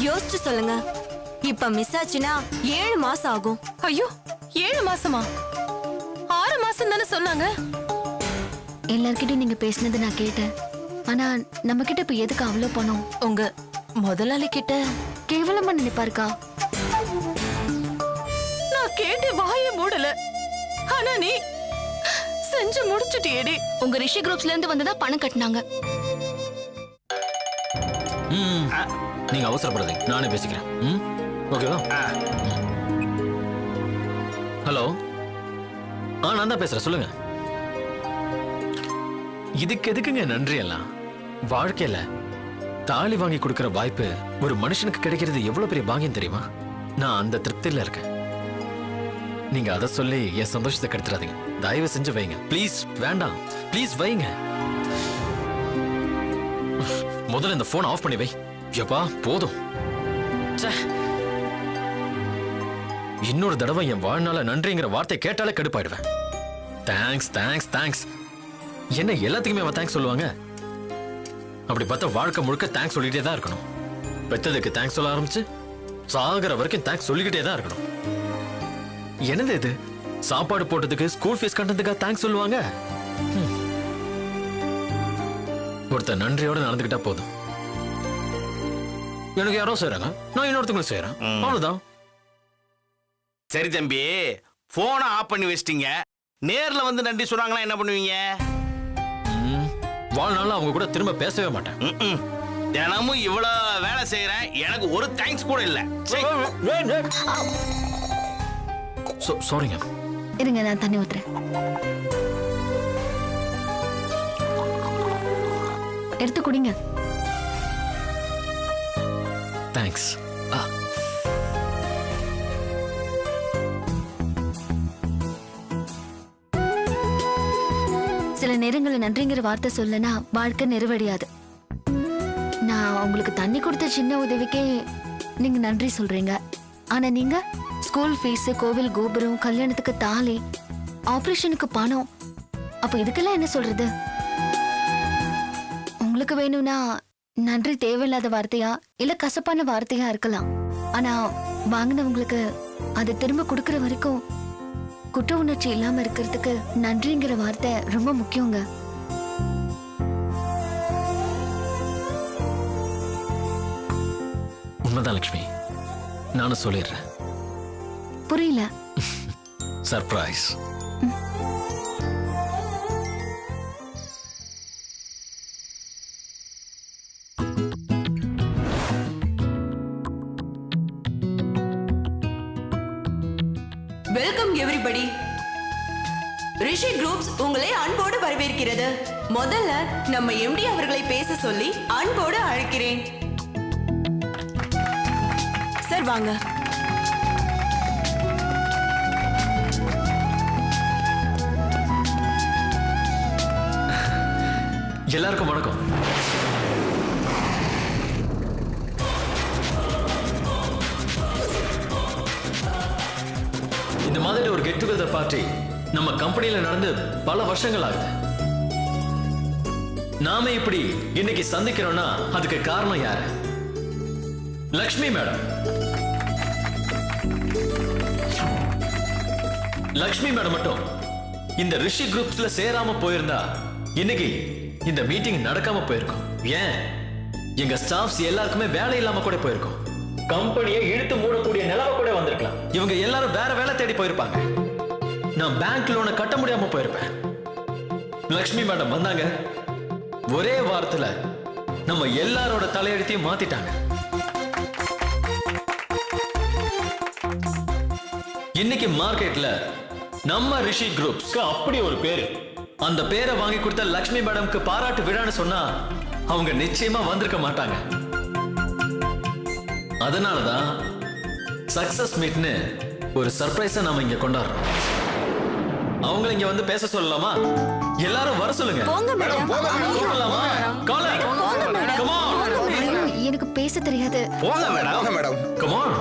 யோசிச்சு சொல்லுங்க. இப்ப மிஸ் ஆச்சுன்னா 7 மாசம் ஆகும். ஐயோ 7 மாசமா? 6 மாசம் தானே சொன்னாங்க. எல்லார்கிட்டயும் நீங்க பேசினது நான் கேட்டேன். ஆனா நம்ம கிட்ட இப்ப எதுக்கு அவ்வளவு பணம்? உங்க முதலாளி கிட்ட கேவலமா நினைப்பாருக்கா? நான் கேட்டு வாயை மூடல. ஆனா நீ செஞ்சு முடிச்சிட்டியேடி. உங்க ரிஷி குரூப்ஸ்ல இருந்து வந்துதான் பணம் கட்டினாங்க. நீங்க அவசரப்படுறீங்க, நானே பேசிக்கிறேன். ஓகேவா? ஹலோ, நான் தான் பேசுறேன், சொல்லுங்க. இதுக்கு எதுக்குங்க நன்றி எல்லாம்? வாழ்க்கையில தாலி வாங்கி கொடுக்கிற வாய்ப்பு ஒரு மனுஷனுக்கு கிடைக்கிறது எவ்வளவு பெரிய பாக்கியம் தெரியுமா? நான் அந்த திருப்தியில இருக்கேன். நீங்க அதை சொல்லி என் சந்தோஷத்தை கெடுத்துறாதீங்க. தயவு செஞ்சு வைங்க ப்ளீஸ். வேண்டாம் ப்ளீஸ் வைங்க. முதல்ல இந்த போன் ஆஃப் பண்ணி வை. எப்பா போதும். இன்னொரு தடவை என் வாழ்நாள நன்றிங்கிற வார்த்தை கேட்டாலே கடுப்பாயிடுவேன். Thanks thanks thanks. என்ன எல்லாத்துக்குமே அவன் தேங்க்ஸ் சொல்லுவாங்க? அப்படி பார்த்தா வாழ்க்கை முழுக்க தேங்க்ஸ் சொல்லிட்டே தான் இருக்கணும். பெத்ததுக்கு தேங்க்ஸ் சொல்ல ஆரம்பிச்சு சாகிற வரைக்கும் தேங்க்ஸ் சொல்லிக்கிட்டே தான் இருக்கணும். என்னது இது? சாப்பாடு போட்டதுக்கு ஸ்கூல் ஃபீஸ் கட்டணத்துக்காக தேங்க்ஸ் சொல்லுவாங்க? ஒருத்தர் நன்றியோட நடந்துக்கிட்டா போதும். எனக்கு யாரோ செய்யறாங்க, நான் இன்னொருத்தங்களும் செய்யறேன், அவ்வளவுதான். சரி தம்பி, போனை ஆஃப் பண்ணி வச்சிட்டீங்க. நேர்ல வந்து நன்றி சொன்னாங்கன்னா என்ன பண்ணுவீங்க? வாழ்நாள் அவங்க கூட திரும்ப பேசவே மாட்டேன். தினமும் இவ்வளவு வேலை செய்யறேன், எனக்கு ஒரு தேங்க்ஸ் கூட இல்ல. சாரிங்க. இருங்க, நான் தண்ணி ஊத்துறேன். எடுத்து குடிங்க. தேங்க்ஸ். சில நேரங்களில் நன்றிங்கிற வார்த்தை சொல்லனா வாழ்க்கை நிறைவடையாது. நான் உங்களுக்கு தண்ணி கொடுத்த சின்ன உதவிக்கே நீங்க நன்றி சொல்றீங்க. ஆனா நீங்க ஸ்கூல் ஃபீஸ், கோவில் கோபுரம், கல்யாணத்துக்கு தாலி, ஆபரேஷனுக்கு பணம், அப்ப இதுக்கெல்லாம் என்ன சொல்றது? உங்களுக்கு வேணும்னா நன்றி தேவையில்லாத வார்த்தையா இல்ல கசப்பான வார்த்தையா இருக்கலாம். ஆனா வாங்கினவங்களுக்கு அதை திரும்ப கொடுக்கற வரைக்கும் குற்ற உணர்ச்சி இல்லாம இருக்கிறதுக்கு நன்றிங்கிற வார்த்தை ரொம்ப முக்கியங்க. உண்மைதான் லட்சுமி, நானும் சொல்லிடுறேன். புரியல. Surprise. Welcome everybody. Rishi groups உங்களை அன்போடு வரவேற்கிறது. முதல்ல நம்ம எம்டி அவர்களை பேச சொல்லி அன்போடு அழைக்கிறேன். சார் வாங்க. எல்லாருக்கும் வணக்கம். இந்த மாதிரி ஒரு கெட் டுகெதர் பார்ட்டி நம்ம கம்பெனியில நடந்து பல வருஷங்கள் ஆகுது. நாம இப்படி இன்னைக்கு சந்திக்கிறோம்னா அதுக்கு காரணம் யாரு? லக்ஷ்மி மேடம். லக்ஷ்மி மேடம் மட்டும் இந்த ரிஷி குரூப்ஸ்ல சேராம போயிருந்தா இன்னைக்கு இந்த மீட்டிங் நடக்காம போயிருக்கும். ஏன், எங்க ஸ்டாஃப்ஸ் எல்லாருக்குமே வேலை இல்லாம கூட போயிருக்கும். கம்பெனியை இழுத்து மூடக்கூடிய நிலவ கூட வந்திருக்கலாம். இவங்க எல்லாரும் வேற வேலை தேடி போயிருப்பாங்க. நான் பேங்க் லோனை கட்ட முடியாம போயிருப்பேன். லக்ஷ்மி மேடம் வந்தாங்க, ஒரே வாரத்துல நம்ம எல்லாரோட தலையெழுத்தையும் மாத்திட்டாங்க. இன்னைக்கு மார்க்கெட்ல நம்ம ரிஷி குரூப்ஸ்க்கு அப்படி ஒரு பேரு. அந்த பேரை வாங்கி கொடுத்த லக்ஷ்மி மேடம்க்கு பாராட்டு விழான்னு சொன்னா அவங்க நிச்சயமா வந்திருக்க மாட்டாங்க. அதனாலதான் சக்சஸ் மீட்னு ஒரு சர்ப்ரைஸா நாம இங்க கொண்டாடுறோம். அவங்கள இங்க வந்து பேச சொல்லலாமா? எல்லாரும் வர சொல்லுங்க. போகலாமா? Come on. எனக்கு பேச தெரியாது. போங்க மேடம். Come on.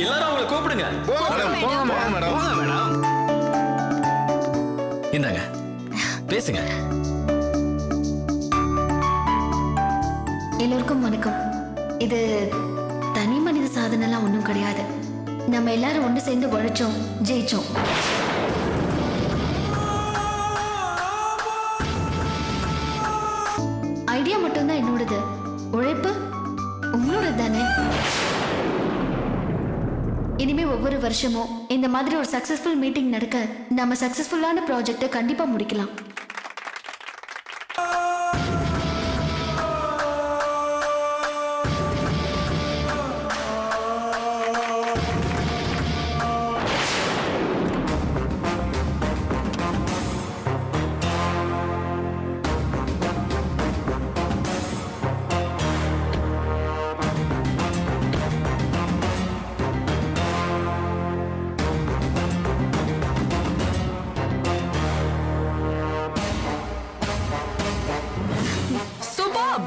எல்லாரும் அவங்களை கூப்பிடுங்க. போங்க மேடம். இந்தாங்க, பேசுங்க. எல்லோருக்கும் வணக்கம். இது தனி மனித சாதனைலாம் ஒன்றும் கிடையாது. நம்ம எல்லாரும் ஒன்று சேர்ந்து உழைச்சோம், ஜெயிச்சோம். ஐடியா மட்டும்தான் என்னோடது, உழைப்பு உங்களோடது தானே. இனிமே ஒவ்வொரு வருஷமும் இந்த மாதிரி ஒரு சக்சஸ்ஃபுல் மீட்டிங் நடக்க நம்ம சக்சஸ்ஃபுல்லான ப்ராஜெக்டை கண்டிப்பா முடிக்கலாம். சூப்பர்.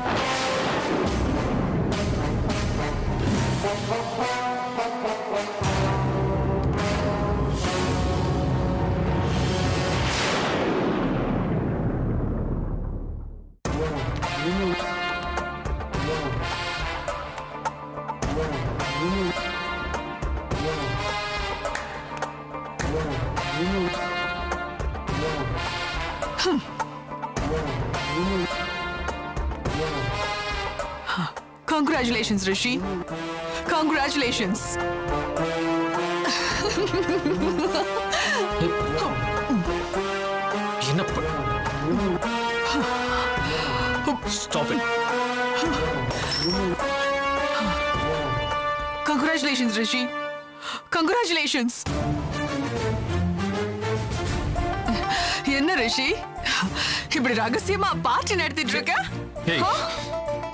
Congratulations, Rishi. Congratulations. என்ன stop it. Congratulations, Rishi. Congratulations. என்ன ரிஷி, இப்படி ரகசியமா பார்ட்டி நடத்திட்டு இருக்க? ஏய்,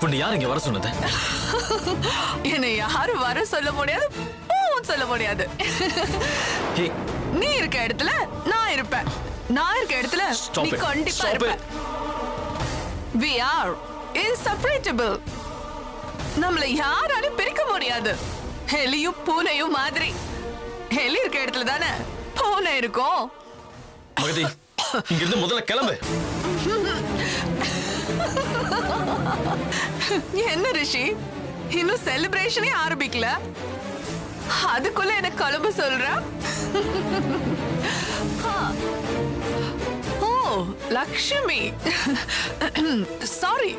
உன்னை யார் இங்க வர சொன்னது? என்னை யாரும் வர சொல்ல முடியாது, போவும் சொல்ல முடியாது. ஏய், நீ இருக்க இடத்துல நான் இருப்பேன், நான் இருக்க இடத்துல Stop நீ it. கண்டிப்பா Stop இருப்ப. it. We are inseparable. நம்மள யாராலும் பிரிக்க முடியாது. எலியும் பூனையும் மாதிரி. எலி இருக்க இடத்துல தானே பூனை இருக்கும். மகதி, இங்க இருந்து முதல்ல கிளம்பு. என்ன ரிஷி, இன்னும் செலிப்ரேஷனே ஆரம்பிக்கல, அதுக்குள்ள எனக்கு கிளம்ப சொல்ற? ஓ லக்ஷ்மி, சாரி,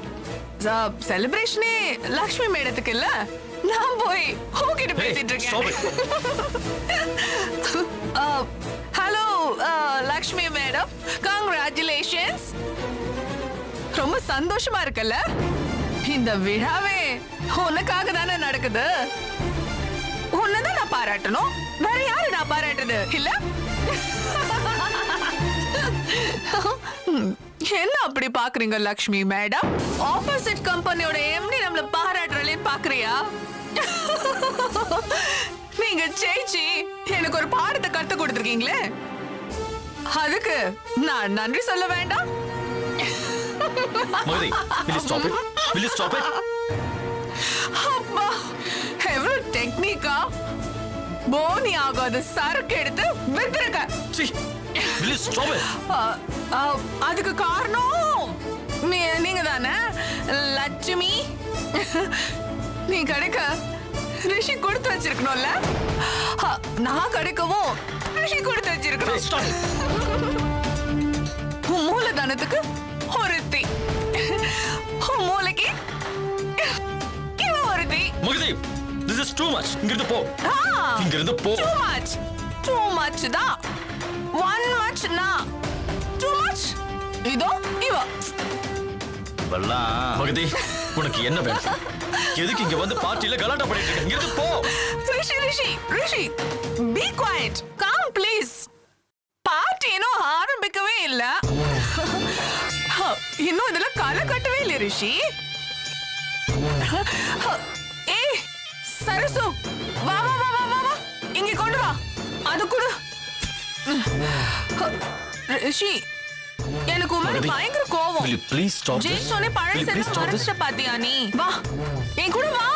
செலிப்ரேஷனே லக்ஷ்மி மேடத்துக்கு இல்ல, நான் போய் உன்கிட்ட பேசிட்டு stop it. இருக்கேன். Hello Lakshmi madam, congratulations. ரொம்ப சந்தோஷமா இருக்கல்ல? இந்த விழாவே உனக்காக தானே நடக்குது. உன்னதான் நான் பாராட்டணும், வேற யாரு நான் பாராட்டுறது இல்ல? என்ன அப்படி பாக்குறீங்க லக்ஷ்மி மேடம்? ஆப்போசிட் கம்பெனியோட எம்டி நம்மள பாராட்டுறலே பாக்குறியா? நீங்க ஜெயிச்சு எனக்கு ஒரு பாடத்தை கத்து கொடுத்துருக்கீங்களே, அதுக்கு நான் நன்றி சொல்ல வேண்டாம்? Magadhi, will you stop it? Will you stop it? அப்பா, எவ்வளவு டெக்னிக்கா போனி ஆகாத சரக்கு எடுத்து வித்துருக்க. See, will you stop it? அதுக்கு காரணம் நீங்க தானே லட்சுமி. நீ கிடைக்க ரிஷி கொடுத்து வச்சிருக்கணும்ல, நான் கிடைக்கவும் ரிஷி கொடுத்து Hey, வச்சிருக்கணும். stop it. மூலதனத்துக்கு ஒருத்தி, மூளைக்கு இவ ஒருத்தி. Magadhi, this is too much. இங்க இருந்து போ. இங்க இருந்து போ. Too much. Too much தான். One much நா. Too much. இதோ இவ. இப்பெல்லாம் மகதி, உனக்கு என்ன வேணும்? எதுக்கு இங்க வந்து பார்ட்டில கலாட்டா பண்ணிட்டு இருக்க? இங்க இருந்து போ. ரிஷி, be quiet. Come please. Party இன்னும் ஆரம்பிக்கவே இல்ல. இன்னும் இதுல களை கட்டவே இல்ல ரிஷி. ஏய் சரசு, வா வா வா வா வா, இங்க கொண்டு வா. அது கொடு. ரிஷி, எனக்கு உன் மேல மகதி, பயங்கர கோவம். will you please stop this? ஜெயிச்சோனே Will you please பழசெல்லாம் stop this? மறைச்சிட்ட பாத்தியா நீ? வா, என் கூட வா.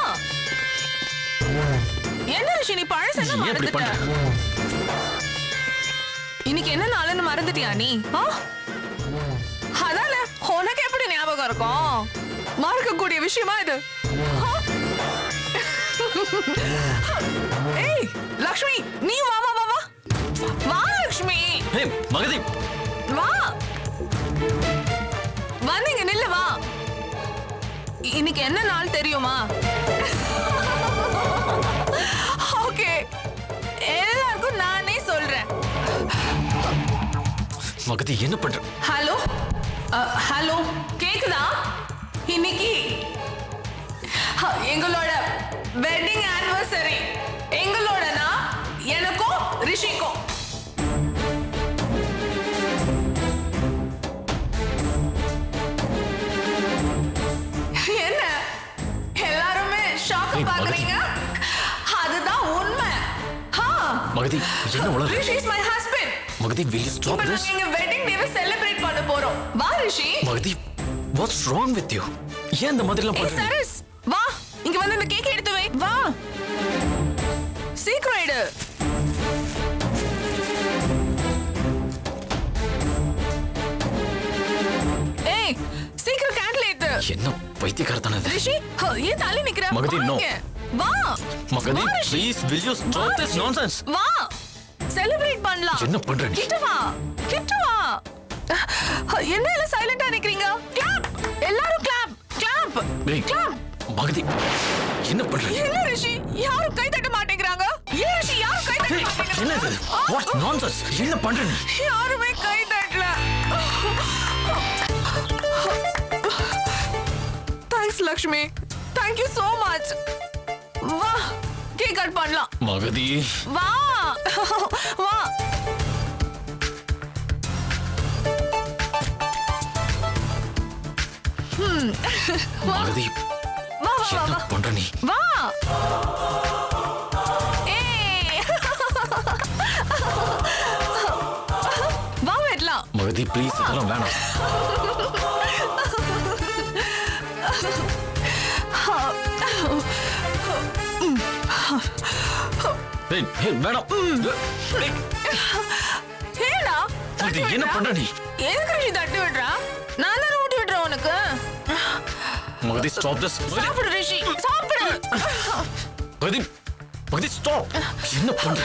என்ன ரிஷி, நீ பழசெல்லாம் ஏன் இப்படி மறந்துட்ட? இன்னைக்கு என்ன நாளுன்னு மறந்துட்டியா நீ? அதானே, உனக்கு எப்படி ஞாபகம் இருக்கும்? மறக்கக்கூடிய விஷயமா இது? ஏய் லக்ஷ்மி, நீ வா வா வா வா வா லக்ஷ்மி, ஏய் மகதி, வா வந்தீங்க, நில்லு, வா. இன்னைக்கு என்ன நாள் தெரியுமா? ஓகே, எல்லாருக்கும் நானே சொல்றேன். மகதி என்ன பண்ற? ஹலோ ஹலோ, கேக்குதா? இன்னைக்கு எங்களோட வெட்டிங் ஆனிவர்சரி. எங்களோடனா எனக்கும் ரிஷிக்கும். என்ன எல்லாருமே ஷாக்க ஏய், பாக்குறீங்க? அதுதான் உண்மை. மகதி என்ன உளற? Rishi is my husband. Mahathi will you stop இப்ப this? நாங்க எங்க வெட்டிங் டேவை செலிப்ரேட் பண்ண போறோம். வா ரிஷி. Magadhi, what's wrong with you? ஏன் இந்த மாதிரி எல்லாம் ஏய் பண்ற? சரஸ், வா இங்க வந்து இந்த கேக் எடுத்து வை. வா சீக்கிரம் எடு. ஏய் சீக்கிரம் கேண்டில் ஏத்து. என்ன பைத்தியக்காரத்தனம் இது? ரிஷி, ஏன் தள்ளி நிக்கிற? மகதி, no. வாங்க. வா மகதி, வா, ரிஷி. please will you stop this Rishi. nonsense? வா செலிப்ரேட் பண்ணலாம். என்ன பண்ற நீ? கிட்ட வா, கிட்ட வா. என்ன எல்லாம் சைலண்டா நிக்கிறீங்க? கிளாப், எல்லாரும் கிளாப், கிளாப், ஏய், கிளாப். மகதி என்ன பண்ற நீ? என்ன ரிஷி, யாரும் கை தட்ட மாட்டேங்கிறாங்க? ஏன் ரிஷி யாரும் கை தட்ட ஏய், மாட்டேங்கிறாங்க? என்ன இது? What nonsense? என்ன பண்ற நீ? யாருமே கை தட்டல. Thanks Lakshmi, thank you so much. வா கேக் கட் பண்ணலாம். மகதி, வா வா. மகதி வா வா என்ன வா பண்ற நீ? வா. ஏய் வா வெட்டலாம். மகதி ப்ளீஸ் இதெல்லாம் வேணாம். ஏய், ஏய், வேணாம். ஏய், ஏடா மகதி என்ன பண்ற நீ? எதுக்கு ரிஷி தட்டி விடுறா? நான் தானே ஊட்டி விடுறேன் உனக்கு. Magadhi stop this. மகதி, சாப்பிடு ரிஷி, சாப்பிடு. மகதி, மகதி stop. என்ன பண்ற?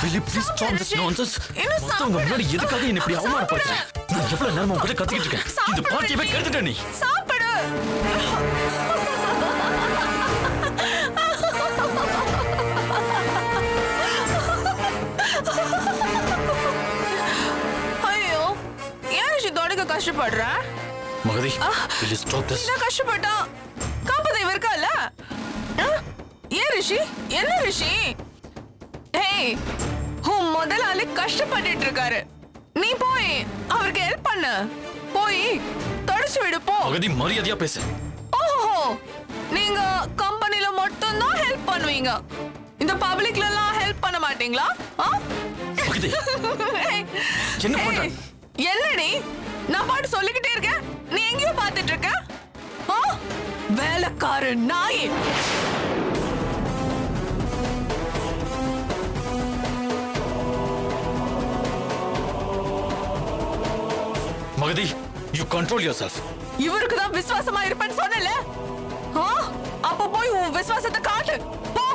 Will you please stop this nonsense? இன்னும் மத்தவங்க சாப்பிடு. முன்னாடி எதுக்காக என்ன இப்படி அவமானப்படுத்துற? நான் எவ்வளவு நேரமா உன்கிட்ட கத்திக்கிட்டு இருக்கேன். இந்த சாப்பிடு பார்ட்டியவே ரிஷி. கெடுத்துட்ட நீ. சாப்பிடு. ஐயோ, ஏன் ரிஷி தொடக்க கஷ்டப்படுற? Magadhi, will you stop this? என்ன கஷ்டப்பட்டா? காப்பதேவ இருக்கல? ஏன் ரிஷி, என்ன ரிஷி? ஏய், உன் முதலாளி கஷ்டப்பட்டுட்டு இருக்காரு. நீ போய் அவருக்கு ஹெல்ப் பண்ணு. போய் தொடச்சு விடு போ. மகதி மரியாதையா பேசு. ஓஹோ, நீங்க கம்பெனில மட்டும் தான் ஹெல்ப் பண்ணுவீங்க, இந்த பப்ளிக்ல எல்லாம் ஹெல்ப் பண்ண மாட்டீங்களா? மகதி என்ன பண்ற? என்னடி நான் பாட்டு சொல்லிக்கிட்டே இருக்கேன், நீ எங்கேயோ பார்த்துட்டு இருக்க? வேலைக்கார நாய். Magadhi, you control yourself. இவருக்கு தான் விசுவாசமா இருப்பேன்னு சொன்னல, அப்ப போய் உன் விசுவாசத்தை காட்டு போ.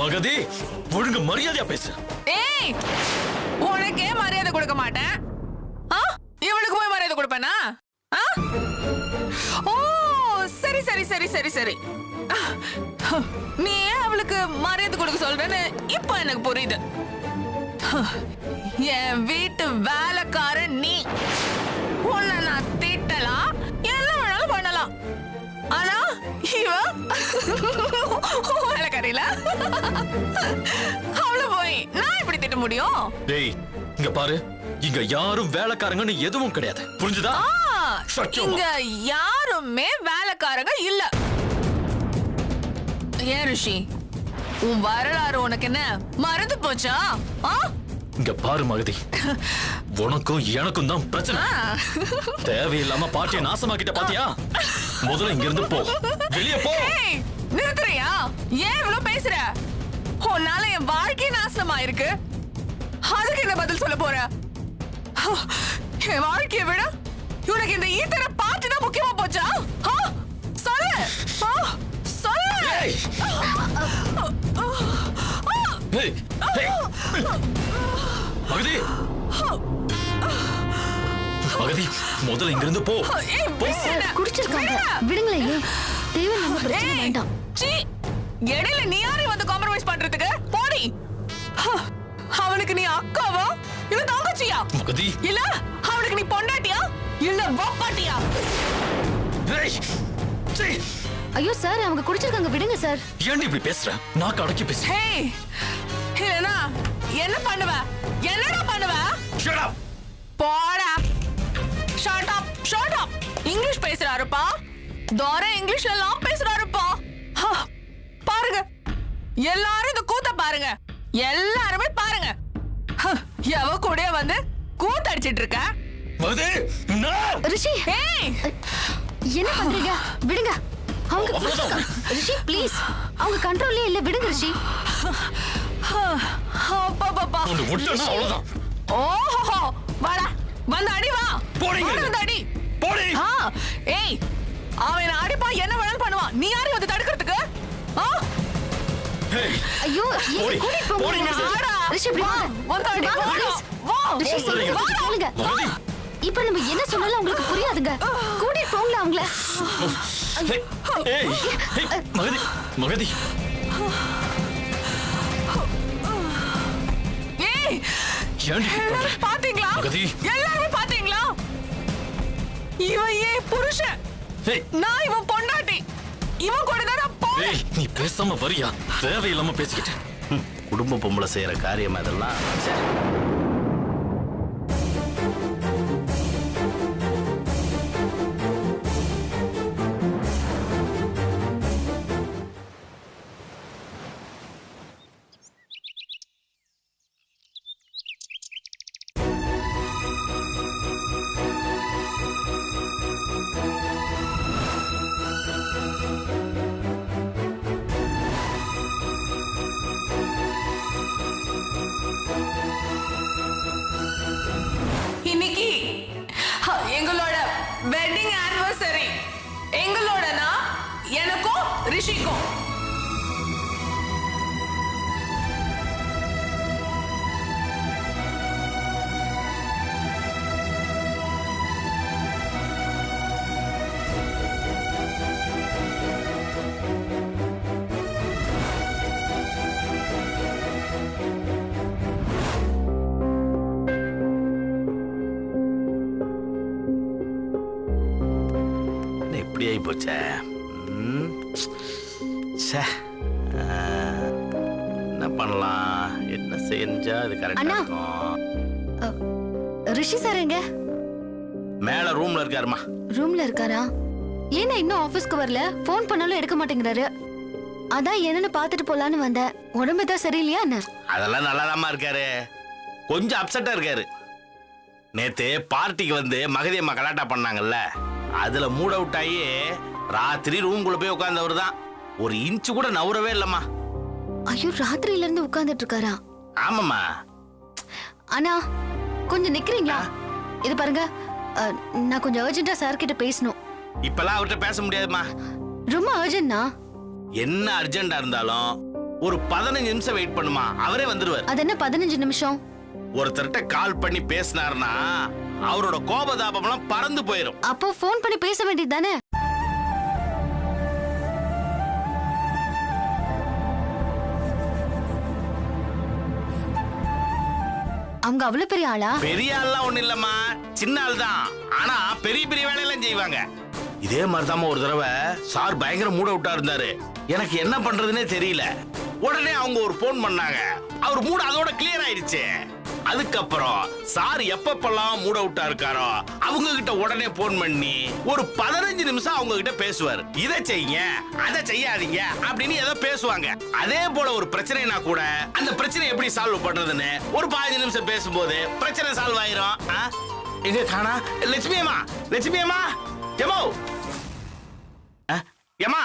மகதி ஒழுங்கு மரியாதையா பேசு. ஏய், உனக்கே மரியாதை கொடுக்க மாட்டேன், இவளுக்கு போய் மரியாதை கொடுப்பேனா? ஓ சரி சரி சரி சரி சரி, நீ ஏன் அவளுக்கு மரியாதை கொடுக்க சொல்றேன்னு இப்ப எனக்கு புரியுது. என் வீட்டு வேலைக்காரன் நீ, உன்னை நான் திட்டலாம், என்ன வேணாலும் பண்ணலாம், ஆனா இவ வேலைக்காரில அவளை போய் நான் எப்படி திட்ட முடியும்? டேய் இங்க பாரு, இங்க யாரும் வேலைக்காரங்கன்னு எதுவும் கிடையாது, புரிஞ்சுதா? Shut your இங்க யாருமே வேலைக்காரங்க இல்ல. ஏன் ரிஷி, உன் வரலாறு உனக்கு என்ன மறந்து போச்சா? இங்க பாரு மகதி, உனக்கும் எனக்கும் தான் பிரச்சனை. தேவையில்லாம பார்ட்டியை நாசமாக்கிட்ட பாத்தியா? முதல்ல இங்க இருந்து போ, வெளியே போ. ஏய், நிறுத்துறியா? ஏன் இவ்வளவு பேசுற? உன்னால என் வாழ்க்கை நாசமா இருக்கு, அதுக்கு என்ன பதில் சொல்ல போற? என் வாழ்க்கையை விட உனக்கு இந்த ஈத்தரை பார்த்து தான் முக்கியமா போச்சா? சொல்லு, சொல்லு. ஏய். ஏய், ஏய். மகதி மகதி முதல்ல இங்கிருந்து போ. ஏய், விடுடா. குடிச்சிருக்காங்க, விடுங்களேன். ஏன் தேவையில்லாம பிரச்சனை ஏய், வேண்டாம். சீ, இடையில நீ யாரையும் வந்து காம்ப்ரமைஸ் பண்றதுக்கு? போடி. அவனுக்கு நீ அக்காவா இல்ல தங்கச்சியா? மகதி இல்ல அவனுக்கு நீ பொண்டாட்டியா இல்ல வாப்பாட்டியா? ஏய், சீ. ஐயோ சார், அவங்க குடிச்சிருக்காங்க, விடுங்க சார். ஏன்டி இப்படி பேசுற? நான் அடக்கி பேசு. ஹேய், இல்லனா என்ன பண்ணுவ? என்னடா பண்ணுவ? Shut up. போடா. Shut up, shut up. English பேசுறாருப்பா. தோரே இங்கிலீஷ்ல எல்லாம் பேசுறாருப்பா. பாருங்க, எல்லாரும் இந்த கூத்த பாருங்க, எல்லாருமே பாருங்க. எவ கூட வந்து கூத்தடிச்சிட்டு இருக்க? மகதி no. ரிஷி, ஏய், என்ன பண்றீங்க? விடுங்க. அவங்க அவ்வளவுதான். குடிச்சிருக்காங்க. ரிஷி ப்ளீஸ், அவங்க கண்ட்ரோல்லே இல்ல, விடுங்க ரிஷி. அப்பா உன்னை விட்டேன்னா அவ்வளவுதான். ஓஹோ, வாடா, வந்து அடி வா. போடிங்க. வாடா, வந்து அடி. போடி. ஏய், அவன் அடிப்பா, என்ன வேணாலும் பண்ணுவான். நீ யாரு வந்து தடுக்கிறதுக்கு? ஏய், ஐயோ, போடி. கூட்டிட்டு போங்க. போடிங்க சார். வாடா. ரிஷி, இப்படி வாங்க. வந்து அடி, வாங்க, வாடா. please. வா. ரிஷி, சொல்லுங்க, வாங்க. கேளுங்க. மகதி. இப்ப நம்ம என்ன சொன்னாலும் உங்களுக்கு புரியாதுங்க. கூட்டிட்டு போங்களா அவங்கள. ஏய், ஏய், ஏய், மகதி மகதி ஏய், ஏன்டி இப்படி பண்ற? எல்லாரும் பாத்தீங்களா? மகதி. எல்லாருமே பாத்தீங்களா? இவன் ஏன் புருஷன், ஏய், நான் இவன் பொண்டாட்டி. இவன் கூட தான் நான் போறேன். ஏய், நீ பேசாம வரியா? தேவையில்லாம பேசிக்கிட்டு. குடும்ப பொம்பளை செய்யற காரியம் அதெல்லாம். ச்சே. இன்னைக்கு எங்களோட வெட்டிங் ஆனிவர்சரி. எங்களோடனா எனக்கும் ரிஷிக்கும். இப்படி ஆகி போச்சே. ச்சே. என்ன பண்ணலாம், என்ன செஞ்சா அது கரெக்டா அண்ணா. இருக்கும்? ரிஷி சார் எங்க? மேல ரூம்ல இருக்காருமா. ரூம்ல இருக்காரா? ஏன்னா இன்னும் ஆபீஸ்க்கு வரல? போன் பண்ணாலும் எடுக்க மாட்டேங்கிறாரு. அதான் என்னன்னு பாத்துட்டு போலான்னு வந்தேன். உடம்பு தான் சரியில்லையா என்ன? அதெல்லாம் நல்லாதாம்மா இருக்காரு, கொஞ்சம் அப்செட்டா இருக்காரு. நேத்து பார்ட்டிக்கு வந்து மகதி அம்மா கலாட்டா பண்ணாங்கல்ல, அதுல மூட் அவுட் ஆகி ராத்திரி ரூம்குள்ள போய் உட்கார்ந்தவர் தான். ஒரு இன்ச்சு கூட நவுறவே இல்லம்மா. ஐயோ, ராத்திரியில இருந்து உட்கார்ந்துட்டு இருக்காரா? ஆமாம்மா. அண்ணா, கொஞ்சம் நிக்கிறீங்களா? இது பாருங்க, நான் கொஞ்சம் அர்ஜென்ட்டா சார் கிட்ட பேசணும். இப்பெல்லாம் அவர்கிட்ட பேச முடியாதுமா. ரொம்ப அர்ஜென்ட்னா? என்ன அர்ஜென்டா இருந்தாலும் ஒரு 15 நிமிஷம் வெயிட் பண்ணுமா, அவரே வந்துருவார். அது என்ன 15 நிமிஷம்? ஒருத்தர்கிட்ட கால் பண்ணி பேசினாருன்னா அவரோட கோபதாபம்லாம் பறந்து போயிடும். அப்போ போன் பண்ணி பேச வேண்டியது தானே? அவங்க அவ்வளவு பெரிய ஆளா? பெரிய ஆள்லாம் ஒண்ணு இல்லம்மா, சின்ன ஆள் தான். ஆனா பெரிய பெரிய வேலையெல்லாம் செய்வாங்க. இதே மாதிரிதாம்மா ஒரு தடவை சார் பயங்கர மூட் அவுட்டா இருந்தாரு. எனக்கு என்ன பண்றதுன்னே தெரியல. உடனே அவங்க ஒரு போன் பண்ணாங்க. அவர் மூட் அதோட கிளியர் ஆயிடுச்சு. அதுக்கப்புறம் சார் எப்பப்பெல்லாம் மூட் அவுட்டா இருக்காரோ அவங்க கிட்ட உடனே போன் பண்ணி ஒரு 15 நிமிஷம் அவங்க கிட்ட பேசுவார். இதை செய்யுங்க, அதை செய்யாதீங்க அப்படின்னு ஏதோ பேசுவாங்க. அதே போல ஒரு பிரச்சனைனா கூட அந்த பிரச்சனை எப்படி சால்வ் பண்றதுன்னு ஒரு 15 நிமிஷம் பேசும்போது பிரச்சனை சால்வ் ஆயிரும். எங்க காணா லட்சுமி அம்மா, லட்சுமி அம்மா, எமோ, ஏமா